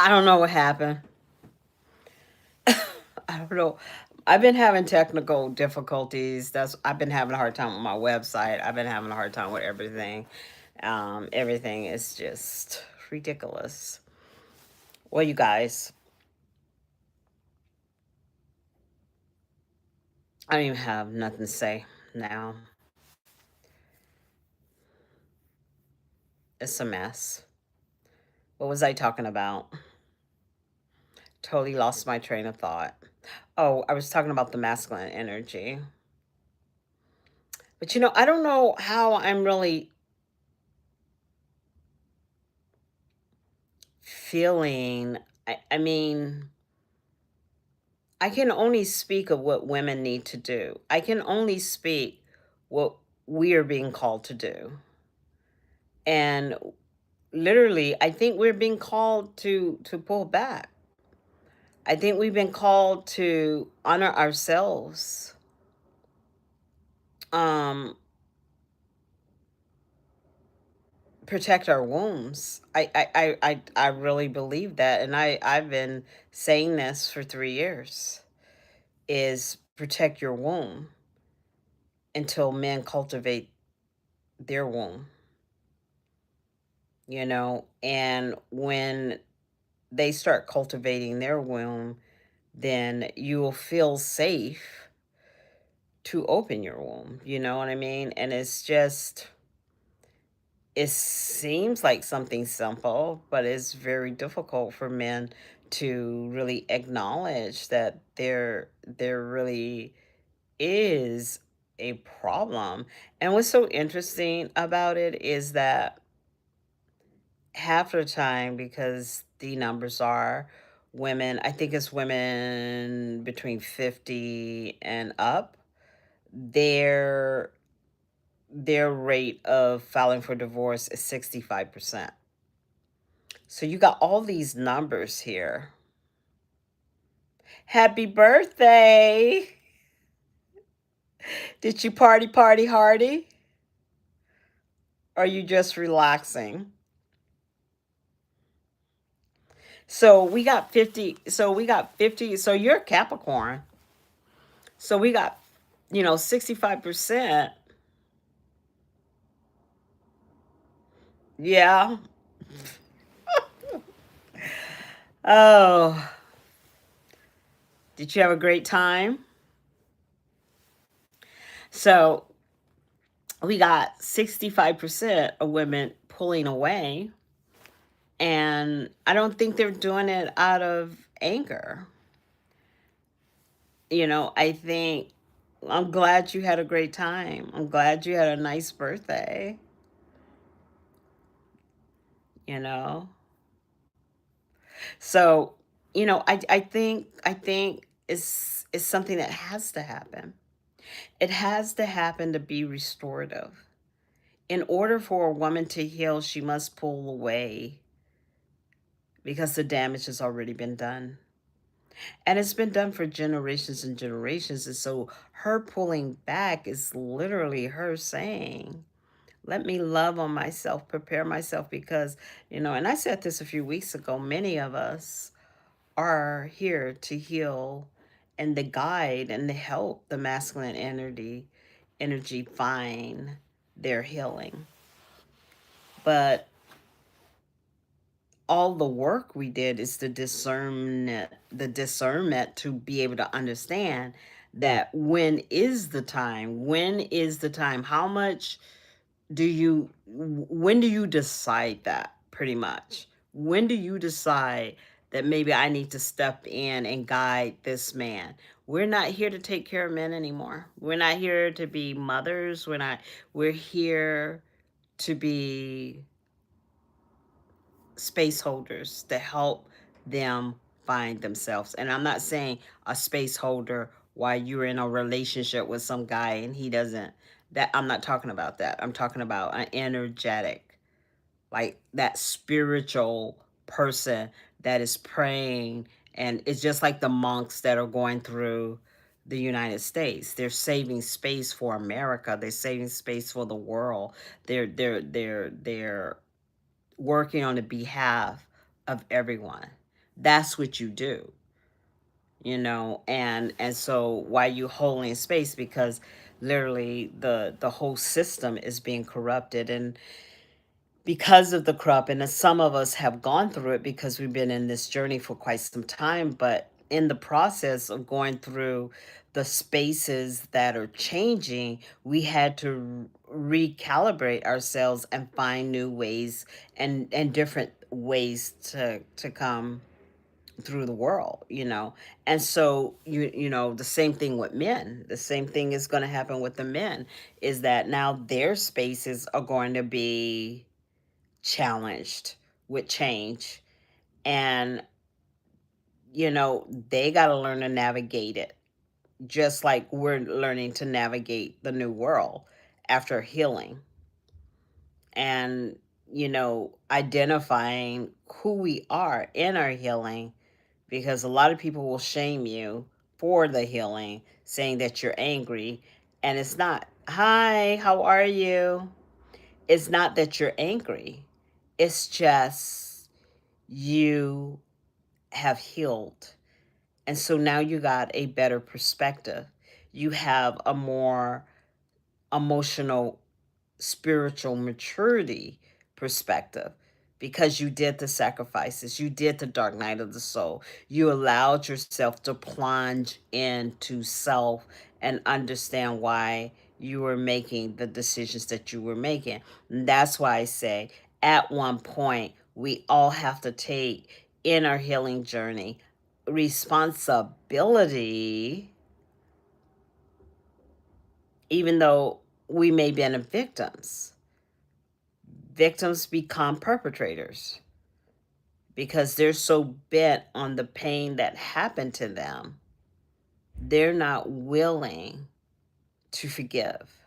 I don't know what happened. I don't know. I've been having technical difficulties. I've been having a hard time with my website. I've been having a hard time with everything. Everything is just ridiculous. Well, you guys, I don't even have nothing to say now. It's a mess. What was I talking about? Totally lost my train of thought. Oh, I was talking about the masculine energy. But I don't know how I'm really feeling. I mean, I can only speak of what women need to do. I can only speak what we are being called to do. And literally, I think we're being called to pull back. I think we've been called to honor ourselves. Um Protect our wombs. I really believe that, and I've been saying this for 3 years. Is protect your womb until men cultivate their womb. And when they start cultivating their womb, then you will feel safe to open your womb. You know what I mean? And it seems like something simple, but it's very difficult for men to really acknowledge that there really is a problem. And what's so interesting about it is that half the time, because the numbers are women, I think it's women between 50 and up, their their rate of filing for divorce is 65%. So you got all these numbers here. Happy birthday. Did you party hardy? Or are you just relaxing? So we got 50. So we got 50. So you're Capricorn. So we got, 65%. Yeah. Oh, did you have a great time? So we got 65% of women pulling away. And I don't think they're doing it out of anger. I think I'm glad you had a great time. I'm glad you had a nice birthday, you know? So, I think it's something that has to happen. It has to happen to be restorative. In order for a woman to heal, she must pull away because the damage has already been done. And it's been done for generations and generations. And so her pulling back is literally her saying, let me love on myself, prepare myself, because, and I said this a few weeks ago, many of us are here to heal and to guide and to help the masculine energy find their healing. But all the work we did is the discernment to be able to understand that when is the time, how much when do you decide that, pretty much? When do you decide that maybe I need to step in and guide this man? We're not here to take care of men anymore. We're not here to be mothers. We're here to be space holders to help them find themselves. And I'm not saying a space holder while you're in a relationship with some guy and he doesn't. That I'm not talking about that. I'm talking about an energetic, like that spiritual person that is praying. And it's just like the monks that are going through the United States. They're saving space for America. They're saving space for the world. They're working on the behalf of everyone. That's what you do, and so why you holding space? Because literally the whole system is being corrupted, and because of the crop, and some of us have gone through it because we've been in this journey for quite some time, but in the process of going through the spaces that are changing, we had to recalibrate ourselves and find new ways and different ways to come through the world, and so the same thing with men. The same thing is going to happen with the men, is that now their spaces are going to be challenged with change, and they got to learn to navigate it, just like we're learning to navigate the new world after healing, and identifying who we are in our healing, because a lot of people will shame you for the healing, saying that you're angry, and it's not. Hi, how are you? It's not that you're angry, it's just you have healed. And so now you got a better perspective. You have a more emotional, spiritual maturity perspective, because you did the sacrifices, you did the dark night of the soul. You allowed yourself to plunge into self and understand why you were making the decisions that you were making. And that's why I say, at one point, we all have to take, in our healing journey, responsibility, even though we may be the victims. Victims become perpetrators because they're so bent on the pain that happened to them, they're not willing to forgive,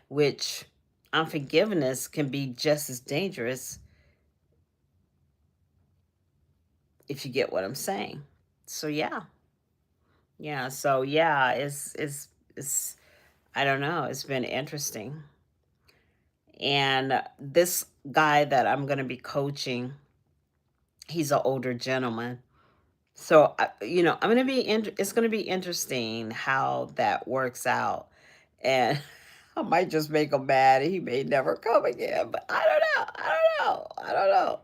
which unforgiveness can be just as dangerous, if you get what I'm saying. So yeah. Yeah, so yeah, it's I don't know, it's been interesting. And this guy that I'm going to be coaching, he's an older gentleman. So, I'm gonna be. It's gonna be interesting how that works out, and I might just make him mad. And he may never come again, but I don't know. I don't know. I don't know.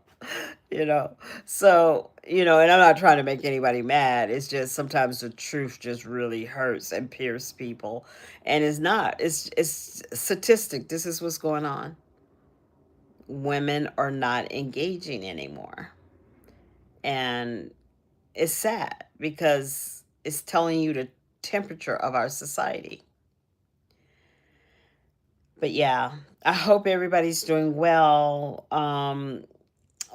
You know. So, and I'm not trying to make anybody mad. It's just sometimes the truth just really hurts and pierces people, and it's not. It's statistic. This is what's going on. Women are not engaging anymore, and it's sad because it's telling you the temperature of our society. But yeah, I hope everybody's doing well.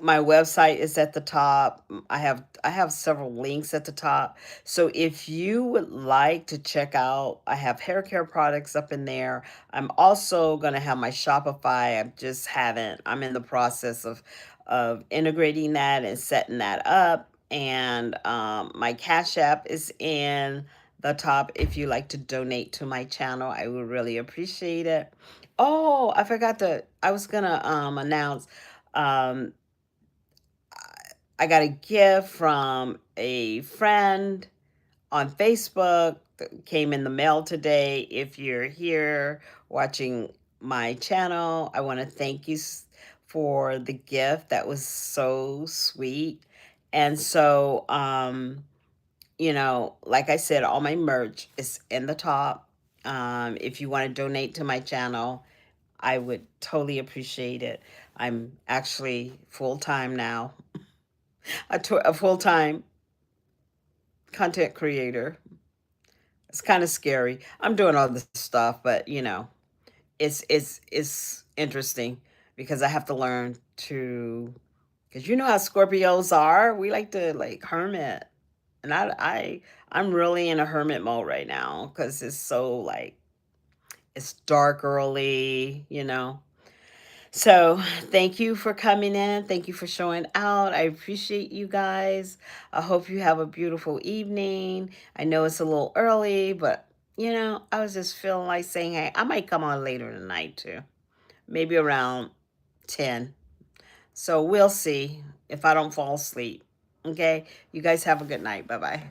My website is at the top. I have several links at the top. So if you would like to check out, I have hair care products up in there. I'm also going to have my Shopify. I just haven't. I'm in the process of integrating that and setting that up. And my Cash App is in the top. If you like to donate to my channel, I would really appreciate it. Oh, I forgot to. I was gonna announce. Um, I got a gift from a friend on Facebook that came in the mail today. If you're here watching my channel, I want to thank you for the gift. That was so sweet. And so, like I said, all my merch is in the top. If you want to donate to my channel, I would totally appreciate it. I'm actually full time now, a full time content creator. It's kind of scary. I'm doing all this stuff, but it's interesting because I have to learn to, because you know how Scorpios are. We like to like hermit, and I'm really in a hermit mode right now because it's so like it's dark early. So, thank you for coming in. Thank you for showing out. I appreciate you guys. I hope you have a beautiful evening. I know it's a little early, but I was just feeling like saying, hey, I might come on later tonight too. Maybe around 10. So, we'll see if I don't fall asleep. Okay? You guys have a good night. Bye-bye.